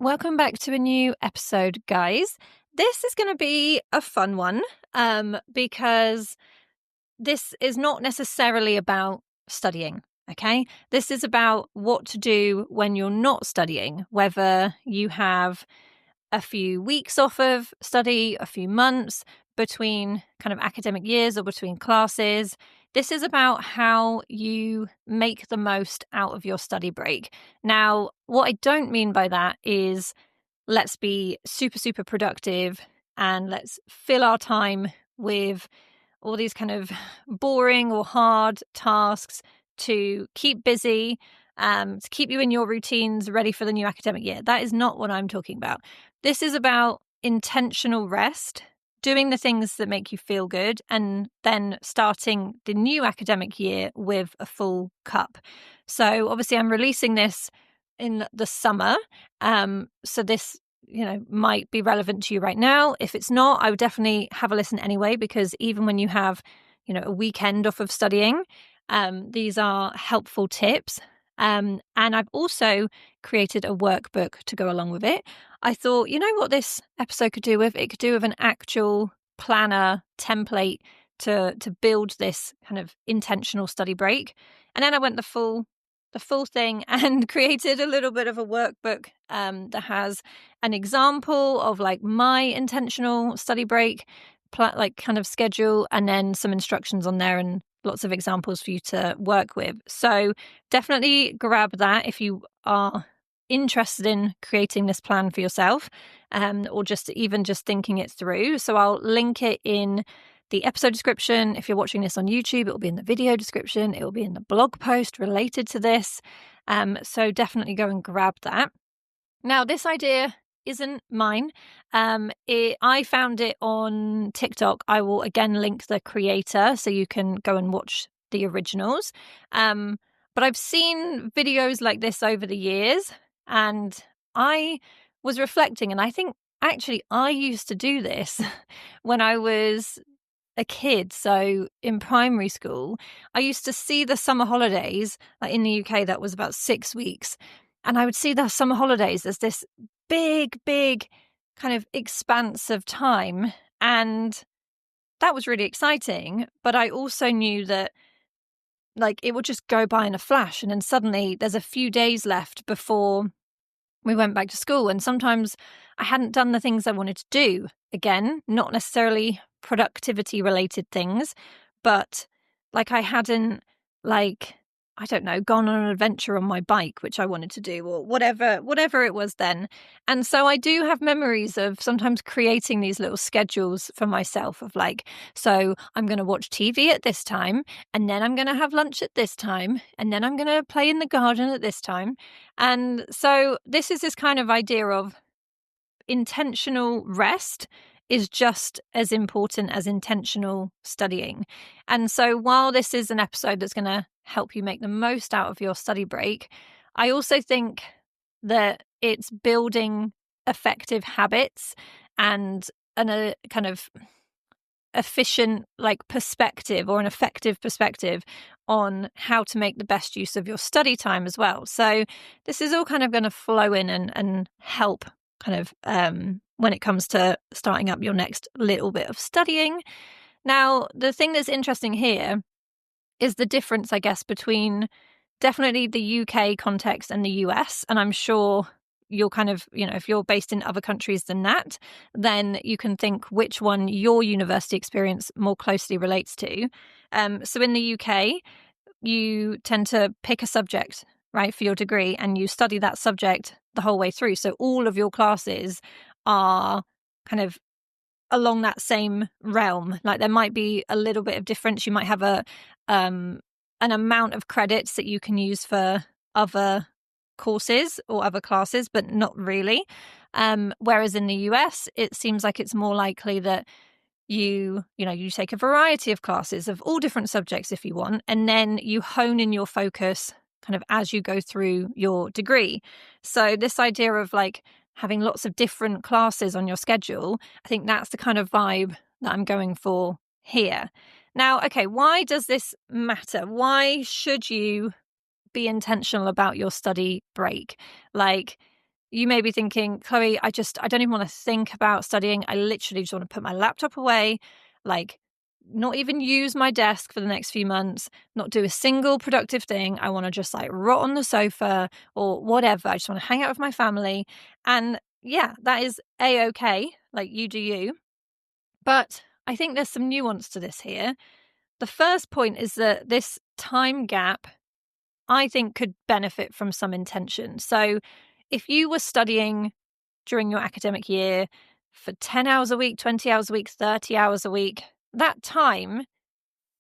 Welcome back to a new episode, guys. This is going to be a fun one because this is not necessarily about studying, okay? This is about what to do when you're not studying, whether you have a few weeks off of study, a few months between kind of academic years or between classes. This is about how you make the most out of your study break. Now, what I don't mean by that is let's be super, super productive and let's fill our time with all these kind of boring or hard tasks to keep busy, to keep you in your routines ready for the new academic year. That is not what I'm talking about. This is about intentional rest, doing the things that make you feel good, and then starting the new academic year with a full cup. So obviously I'm releasing this in the summer. So this, might be relevant to you right now. If it's not, I would definitely have a listen anyway, because even when you have, a weekend off of studying, these are helpful tips. And I've also created a workbook to go along with it. I thought, you know what this episode could do with? It could do with an actual planner template to build this kind of intentional study break. And then I went the full thing and created a little bit of a workbook that has an example of like my intentional study break, like kind of schedule, and then some instructions on there and lots of examples for you to work with. So definitely grab that if you are interested in creating this plan for yourself, or just thinking it through. So I'll link it in the episode description. If you're watching this on YouTube, it will be in the video description. It will be in the blog post related to this. So definitely go and grab that. Now, this idea isn't mine. I found it on TikTok. I will again link the creator so you can go and watch the originals. But I've seen videos like this over the years, and I was reflecting, and I think actually I used to do this when I was a kid. So in primary school, I used to see the summer holidays, like in the UK, that was about 6 weeks. And I would see the summer holidays as this big, big kind of expanse of time. And that was really exciting. But I also knew that like it would just go by in a flash. And then suddenly there's a few days left before we went back to school. And sometimes I hadn't done the things I wanted to do. Again, not necessarily productivity related things, but like I hadn't, like, I don't know, gone on an adventure on my bike, which I wanted to do, or whatever it was then. And so I do have memories of sometimes creating these little schedules for myself of like, so I'm going to watch TV at this time, and then I'm going to have lunch at this time, and then I'm going to play in the garden at this time. And so this is this kind of idea of intentional rest is just as important as intentional studying. And so while this is an episode that's going to help you make the most out of your study break, I also think that it's building effective habits and a kind of efficient like perspective, or an effective perspective on how to make the best use of your study time as well. So this is all kind of going to flow in and help kind of when it comes to starting up your next little bit of studying. Now, the thing that's interesting here is the difference, I guess, between definitely the UK context and the US. And I'm sure you're kind of, if you're based in other countries than that, then you can think which one your university experience more closely relates to. So in the UK, you tend to pick a subject, right, for your degree, and you study that subject the whole way through. So all of your classes are kind of along that same realm. Like there might be a little bit of difference. You might have an amount of credits that you can use for other courses or other classes, but not really. Whereas in the US, it seems like it's more likely that you take a variety of classes of all different subjects if you want, and then you hone in your focus kind of as you go through your degree. So this idea of like having lots of different classes on your schedule, I think that's the kind of vibe that I'm going for here. Now, okay, why does this matter? Why should you be intentional about your study break? Like, you may be thinking, Chloe, I don't even want to think about studying. I literally just want to put my laptop away, like not even use my desk for the next few months, not do a single productive thing. I want to just like rot on the sofa or whatever. I just want to hang out with my family. And yeah, that is A-okay. Like, you do you. But I think there's some nuance to this here. The first point is that this time gap, I think, could benefit from some intention. So if you were studying during your academic year for 10 hours a week, 20 hours a week, 30 hours a week, that time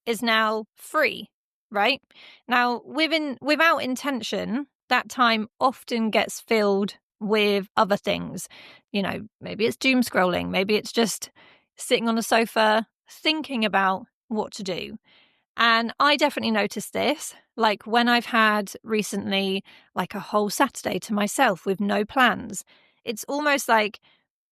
is now free, right? Now, without intention, that time often gets filled with other things. You know, maybe it's doom scrolling, maybe it's just sitting on the sofa thinking about what to do. And I definitely noticed this, like when I've had recently like a whole Saturday to myself with no plans. It's almost like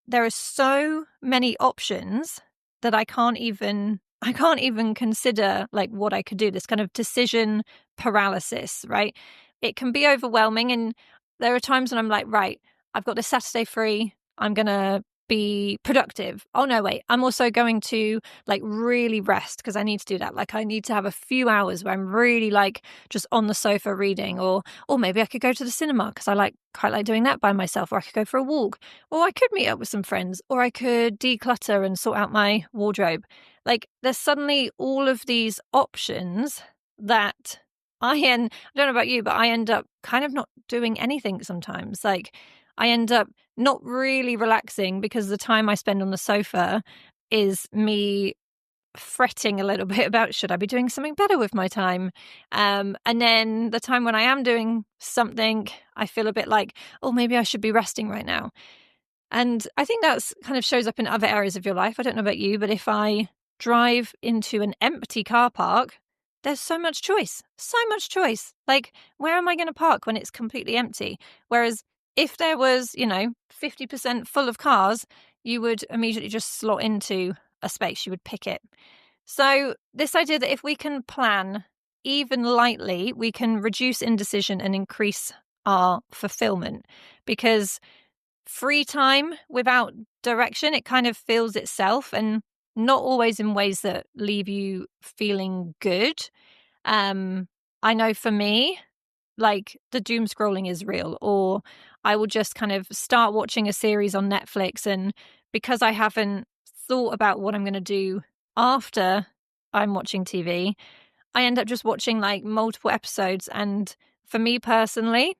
there are so many options that I can't even consider like what I could do. This kind of decision paralysis, right? It can be overwhelming, and there are times when I'm like, right, I've got this Saturday free. I'm going to be productive. Oh no, wait, I'm also going to like really rest because I need to do that. Like, I need to have a few hours where I'm really like just on the sofa reading, or maybe I could go to the cinema because I quite like doing that by myself, or I could go for a walk, or I could meet up with some friends, or I could declutter and sort out my wardrobe. Like, there's suddenly all of these options that I don't know about you, but I end up kind of not doing anything sometimes. Like, I end up not really relaxing because the time I spend on the sofa is me fretting a little bit about, should I be doing something better with my time? And then the time when I am doing something, I feel a bit like, oh, maybe I should be resting right now. And I think that's kind of shows up in other areas of your life. I don't know about you, but if I drive into an empty car park, there's so much choice. Like, where am I going to park when it's completely empty? Whereas if there was, 50% full of cars, you would immediately just slot into a space. You would pick it. So this idea that if we can plan even lightly, we can reduce indecision and increase our fulfillment, because free time without direction, it kind of fills itself, and not always in ways that leave you feeling good. I know for me, like, the doom scrolling is real, or I will just kind of start watching a series on Netflix, and because I haven't thought about what I'm going to do after I'm watching TV, I end up just watching like multiple episodes. And for me personally,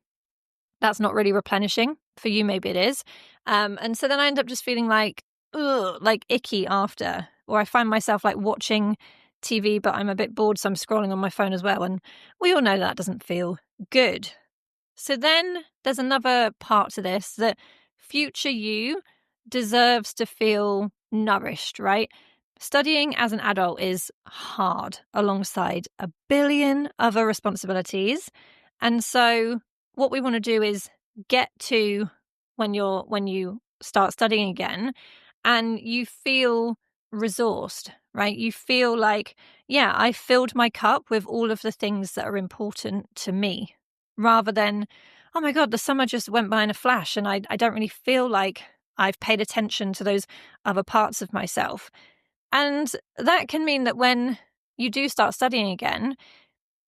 that's not really replenishing. For you, maybe it is. And so then I end up just feeling like, ugh, like icky after, or I find myself like watching TV, but I'm a bit bored, so I'm scrolling on my phone as well. And we all know that doesn't feel good. So then there's another part to this, that future you deserves to feel nourished, right? Studying as an adult is hard alongside a billion other responsibilities. And so what we want to do is get to when you start studying again and you feel resourced, right? You feel like, yeah, I filled my cup with all of the things that are important to me, rather than, oh my God, the summer just went by in a flash and I don't really feel like I've paid attention to those other parts of myself. And that can mean that when you do start studying again,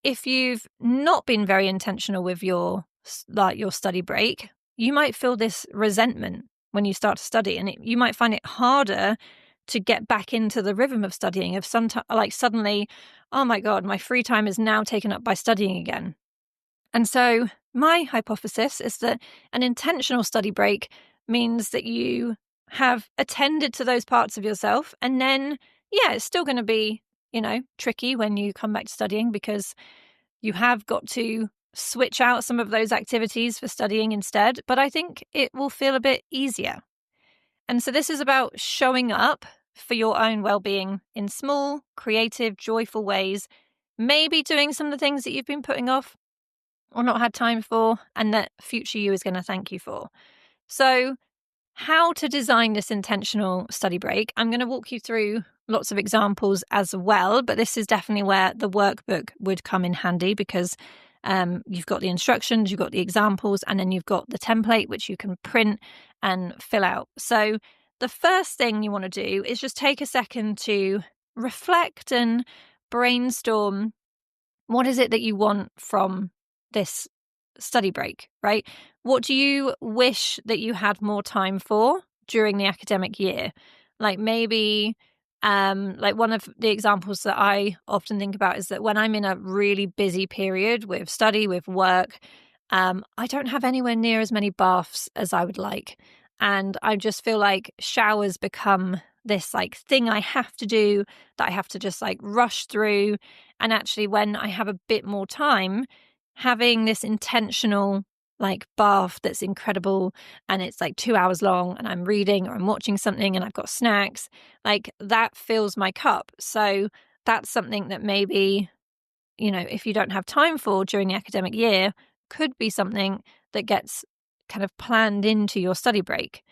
if you've not been very intentional with your study break, you might feel this resentment when you start to study, and you might find it harder to get back into the rhythm of studying. If like suddenly, oh my God, my free time is now taken up by studying again. And so my hypothesis is that an intentional study break means that you have attended to those parts of yourself, and then, yeah, it's still going to be, tricky when you come back to studying, because you have got to switch out some of those activities for studying instead. But I think it will feel a bit easier. And so this is about showing up for your own well-being in small, creative, joyful ways, maybe doing some of the things that you've been putting off or not had time for, and that future you is going to thank you for. So how to design this intentional study break, I'm going to walk you through lots of examples as well, but this is definitely where the workbook would come in handy, because You've got the instructions, you've got the examples, and then you've got the template, which you can print and fill out. So the first thing you want to do is just take a second to reflect and brainstorm. What is it that you want from this study break, right? What do you wish that you had more time for during the academic year? Like maybe, like one of the examples that I often think about is that when I'm in a really busy period with study, with work, I don't have anywhere near as many baths as I would like. And I just feel like showers become this like thing I have to do, that I have to just like rush through. And actually, when I have a bit more time, having this intentional like bath that's incredible, and it's like 2 hours long, and I'm reading or I'm watching something and I've got snacks, like that fills my cup. So that's something that maybe, if you don't have time for during the academic year, could be something that gets kind of planned into your study break.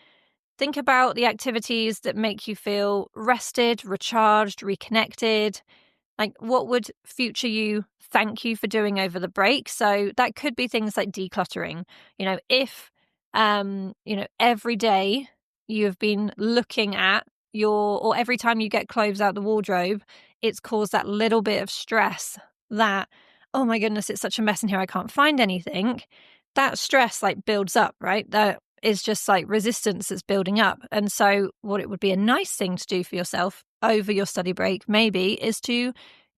Think about the activities that make you feel rested, recharged, reconnected. Like, what would future you thank you for doing over the break? So that could be things like decluttering. If, every day you've been looking at or every time you get clothes out the wardrobe, it's caused that little bit of stress that, oh my goodness, it's such a mess in here, I can't find anything. That stress like builds up, right? That is just like resistance that's building up. And so what it would be a nice thing to do for yourself over your study break maybe is to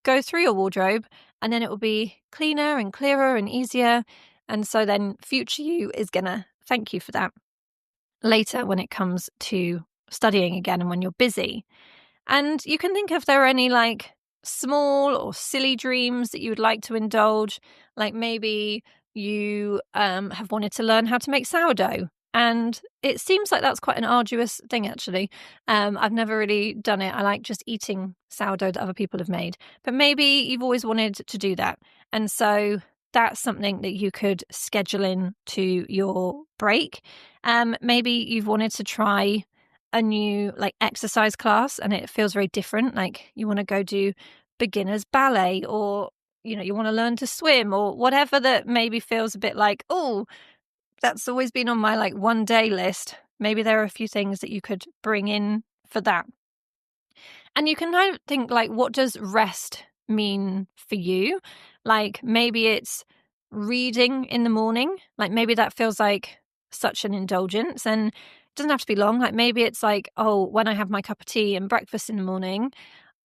go through your wardrobe, and then it will be cleaner and clearer and easier. And so then future you is going to thank you for that later when it comes to studying again and when you're busy. And you can think if there are any like small or silly dreams that you would like to indulge. Like maybe you have wanted to learn how to make sourdough. And it seems like that's quite an arduous thing, actually. I've never really done it. I like just eating sourdough that other people have made. But maybe you've always wanted to do that. And so that's something that you could schedule in to your break. Maybe you've wanted to try a new like exercise class and it feels very different. Like you want to go do beginners ballet, or you want to learn to swim, or whatever that maybe feels a bit like, oh, that's always been on my like 1 day list. Maybe there are a few things that you could bring in for that. And you can kind of think like, what does rest mean for you? Like maybe it's reading in the morning. Like maybe that feels like such an indulgence, and it doesn't have to be long. Like maybe it's like, oh, when I have my cup of tea and breakfast in the morning,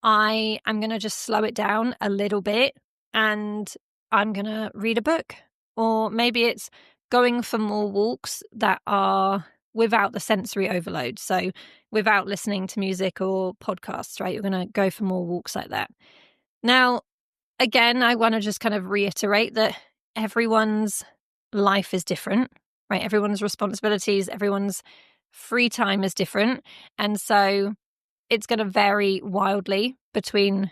I am going to just slow it down a little bit and I'm going to read a book. Or maybe it's going for more walks that are without the sensory overload. So without listening to music or podcasts, right? You're going to go for more walks like that. Now, again, I want to just kind of reiterate that everyone's life is different, right? Everyone's responsibilities, everyone's free time is different. And so it's going to vary wildly between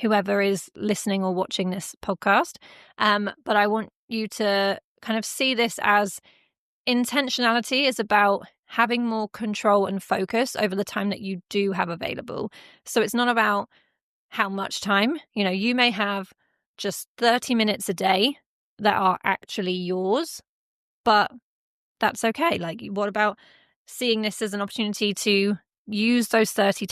whoever is listening or watching this podcast. But I want you to kind of see this as intentionality is about having more control and focus over the time that you do have available. So it's not about how much time. You may have just 30 minutes a day that are actually yours, but that's okay. Like, what about seeing this as an opportunity to use those 30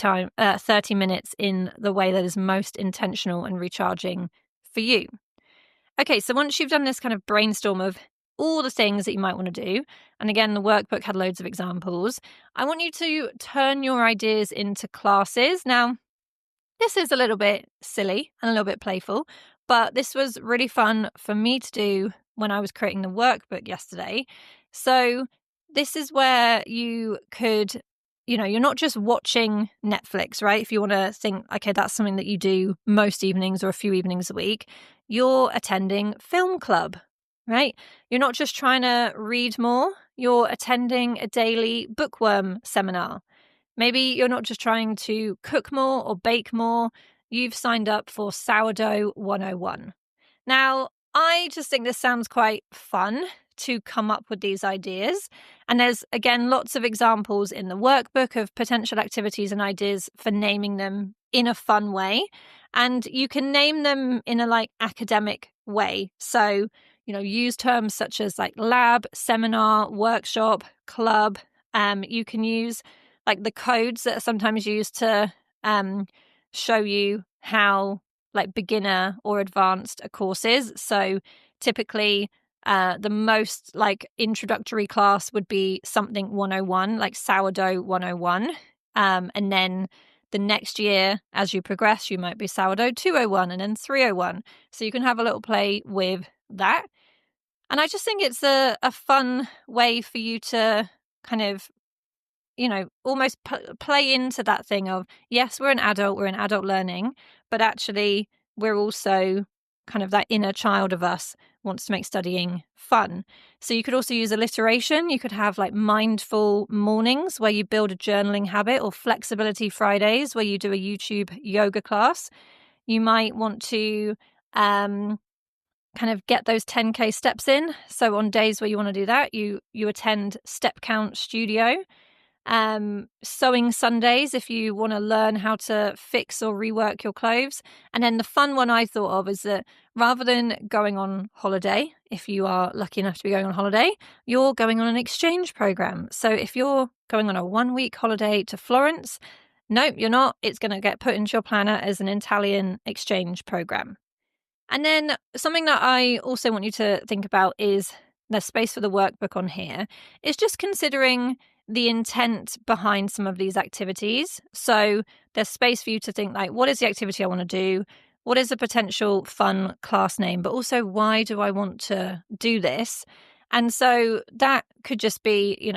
minutes in the way that is most intentional and recharging for you? Okay, so once you've done this kind of brainstorm of all the things that you might want to do, and again, the workbook had loads of examples, I want you to turn your ideas into classes. Now, this is a little bit silly and a little bit playful, but this was really fun for me to do when I was creating the workbook yesterday. So this is where you could, you're not just watching Netflix, right? If you want to think, okay, that's something that you do most evenings or a few evenings a week, you're attending film club, right? You're not just trying to read more, you're attending a daily bookworm seminar. Maybe you're not just trying to cook more or bake more, you've signed up for Sourdough 101. Now, I just think this sounds quite fun to come up with these ideas. And there's, again, lots of examples in the workbook of potential activities and ideas for naming them in a fun way. And you can name them in a like academic way. So, use terms such as like lab, seminar, workshop, club. You can use like the codes that are sometimes used to show you how like beginner or advanced a course is. So typically the most like introductory class would be something 101, like sourdough 101. And then the next year, as you progress, you might be sourdough 201 and then 301. So you can have a little play with that. And I just think it's a fun way for you to kind of, almost play into that thing of, yes, we're an adult learning, but actually we're also kind of that inner child of us wants to make studying fun. So you could also use alliteration. You could have like mindful mornings where you build a journaling habit, or flexibility Fridays where you do a YouTube yoga class. You might want to kind of get those 10K steps in. So on days where you want to do that, you attend Step Count Studio. Sewing Sundays if you want to learn how to fix or rework your clothes. And then the fun one I thought of is that rather than going on holiday, if you are lucky enough to be going on holiday, you're going on an exchange program. So if you're going on a 1-week holiday to Florence, nope, you're not. It's going to get put into your planner as an Italian exchange program. And then something that I also want you to think about is the space for the workbook on here is just considering the intent behind some of these activities. So there's space for you to think like, what is the activity I want to do? What is a potential fun class name? But also, why do I want to do this? And so that could just be,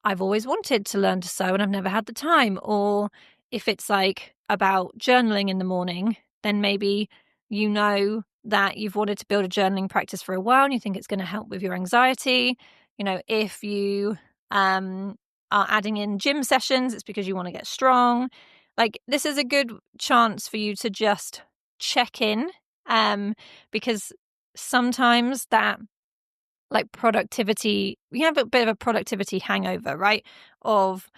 I've always wanted to learn to sew and I've never had the time. Or if it's like about journaling in the morning, then maybe that you've wanted to build a journaling practice for a while and you think it's going to help with your anxiety. If you are adding in gym sessions, it's because you want to get strong. Like, this is a good chance for you to just check in, because sometimes that like productivity, we have a bit of a productivity hangover, right? Of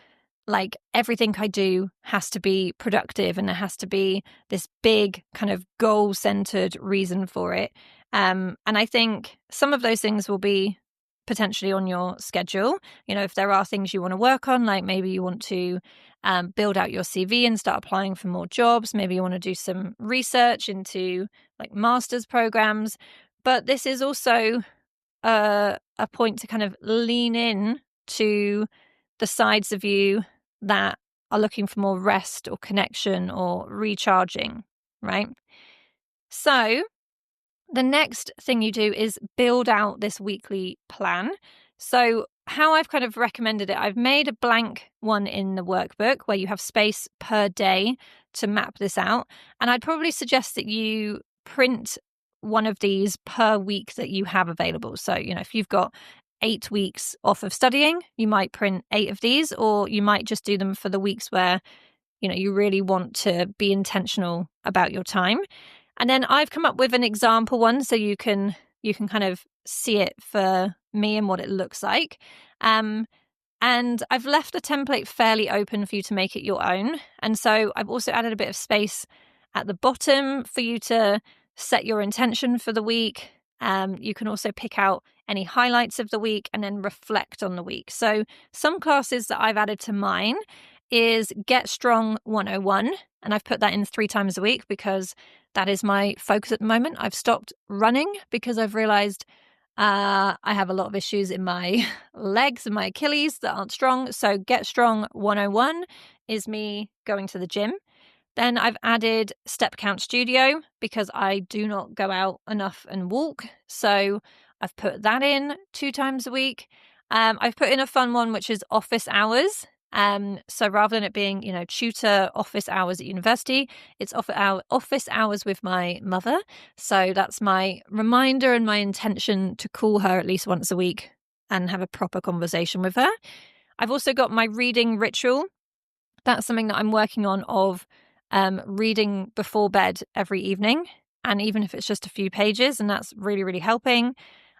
like, everything I do has to be productive and there has to be this big kind of goal-centered reason for it. And I think some of those things will be potentially on your schedule. If there are things you want to work on, like maybe you want to build out your CV and start applying for more jobs. Maybe you want to do some research into like master's programs. But this is also a point to kind of lean in to the sides of you that are looking for more rest or connection or recharging, right? So the next thing you do is build out this weekly plan. So how I've kind of recommended it, I've made a blank one in the workbook where you have space per day to map this out. And I'd probably suggest that you print one of these per week that you have available. So, if you've got 8 weeks off of studying, you might print 8 of these, or you might just do them for the weeks where, you really want to be intentional about your time. And then I've come up with an example one so you can kind of see it for me and what it looks like. And I've left the template fairly open for you to make it your own. And so I've also added a bit of space at the bottom for you to set your intention for the week. You can also pick out any highlights of the week and then reflect on the week. So some classes that I've added to mine is Get Strong 101. And I've put that in 3 times a week because that is my focus at the moment. I've stopped running because I've realized I have a lot of issues in my legs and my Achilles that aren't strong. So Get Strong 101 is me going to the gym. Then I've added Step Count Studio because I do not go out enough and walk. So I've put that in 2 times a week. I've put in a fun one, which is office hours. So rather than it being, tutor office hours at university, it's office hours with my mother. So that's my reminder and my intention to call her at least once a week and have a proper conversation with her. I've also got my reading ritual. That's something that I'm working on of reading before bed every evening. And even if it's just a few pages, and that's really, really helping.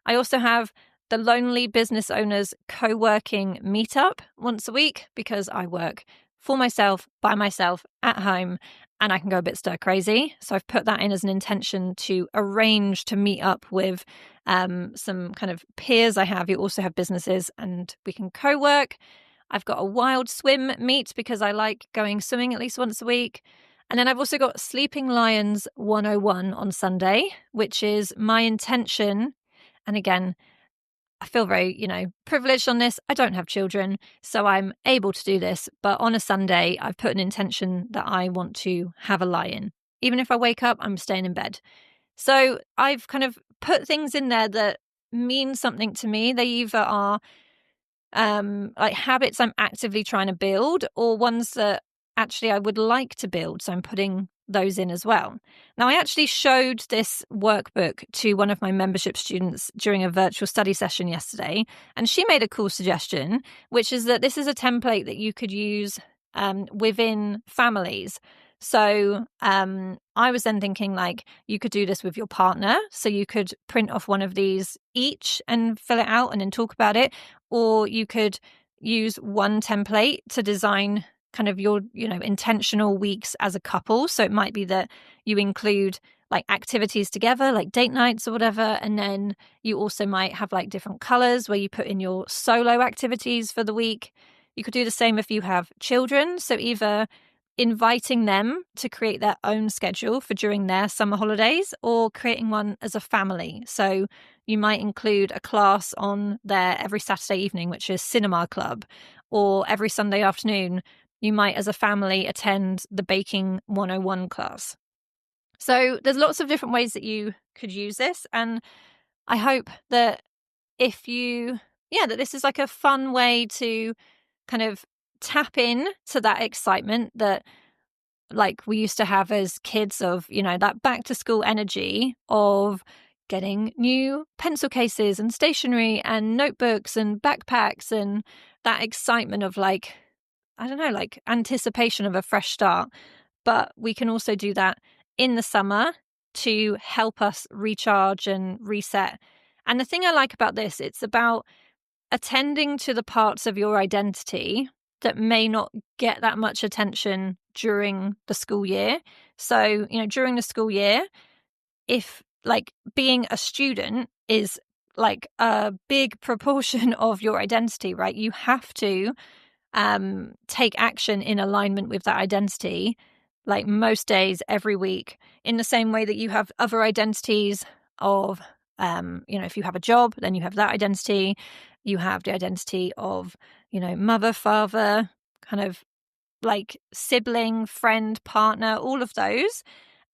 I also have the Lonely Business Owners co-working meetup once a week because I work for myself, by myself, at home, and I can go a bit stir crazy. So I've put that in as an intention to arrange to meet up with some kind of peers I have who also have businesses, and we can co-work. I've got a wild swim meet because I like going swimming at least once a week. And then I've also got Sleeping Lions 101 on Sunday, which is my intention. And again, I feel very, privileged on this. I don't have children, so I'm able to do this. But on a Sunday, I've put an intention that I want to have a lie-in. Even if I wake up, I'm staying in bed. So I've kind of put things in there that mean something to me. They either are like habits I'm actively trying to build, or ones that actually I would like to build. So I'm putting those in as well. Now, I actually showed this workbook to one of my membership students during a virtual study session yesterday, and she made a cool suggestion, which is that this is a template that you could use within families. So I was then thinking, like, you could do this with your partner. So you could print off one of these each and fill it out and then talk about it. Or you could use one template to design kind of your, intentional weeks as a couple. So it might be that you include like activities together, like date nights or whatever. And then you also might have like different colors where you put in your solo activities for the week. You could do the same if you have children. So either inviting them to create their own schedule for during their summer holidays, or creating one as a family. So you might include a class on there every Saturday evening, which is cinema club, or every Sunday afternoon, you might as a family attend the baking 101 class. So there's lots of different ways that you could use this. And I hope that that this is like a fun way to kind of tap in to that excitement that like we used to have as kids of, that back to school energy of getting new pencil cases and stationery and notebooks and backpacks, and that excitement of like, I don't know, like anticipation of a fresh start. But we can also do that in the summer to help us recharge and reset. And the thing I like about this, it's about attending to the parts of your identity that may not get that much attention during the school year. So, during the school year, if like being a student is like a big proportion of your identity, right? You have to take action in alignment with that identity, like most days, every week, in the same way that you have other identities of, if you have a job, then you have that identity. You have the identity of, mother, father, kind of like sibling, friend, partner, all of those.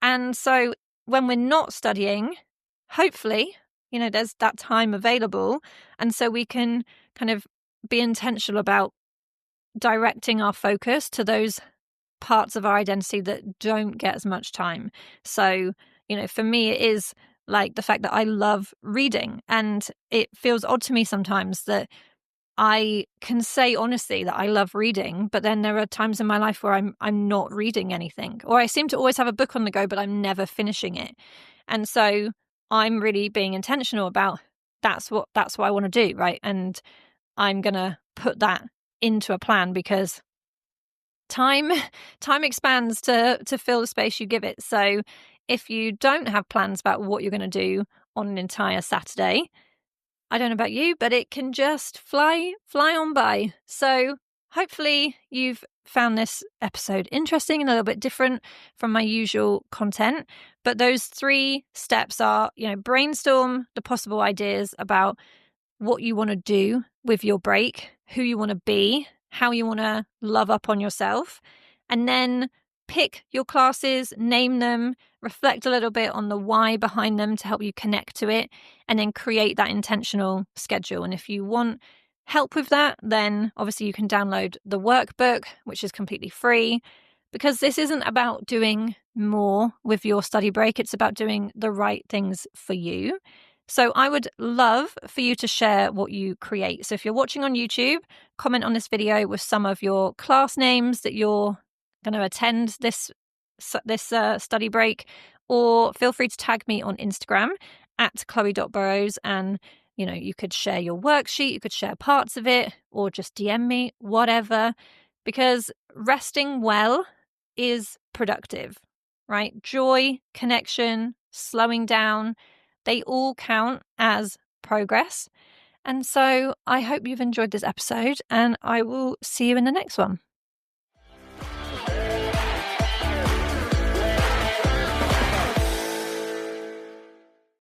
And so when we're not studying, hopefully, there's that time available. And so we can kind of be intentional about directing our focus to those parts of our identity that don't get as much time. So, for me, it is like the fact that I love reading, and it feels odd to me sometimes that I can say honestly that I love reading, but then there are times in my life where I'm not reading anything, or I seem to always have a book on the go, but I'm never finishing it. And so I'm really being intentional about that's what I want to do, right? And I'm gonna put that into a plan, because time expands to fill the space you give it. So if you don't have plans about what you're going to do on an entire Saturday, I don't know about you, but it can just fly on by. So hopefully you've found this episode interesting and a little bit different from my usual content. But those 3 steps are, brainstorm the possible ideas about what you want to do with your break, who you want to be, how you want to love up on yourself, and then pick your classes, name them, reflect a little bit on the why behind them to help you connect to it, and then create that intentional schedule. And if you want help with that, then obviously you can download the workbook, which is completely free, because this isn't about doing more with your study break. It's about doing the right things for you. So I would love for you to share what you create. So if you're watching on YouTube, comment on this video with some of your class names that you're going to attend this study break, or feel free to tag me on Instagram at chloe.burroughs, and you could share your worksheet, you could share parts of it, or just DM me, whatever. because resting well is productive, right? Joy, connection, slowing down, they all count as progress. And so I hope you've enjoyed this episode, and I will see you in the next one.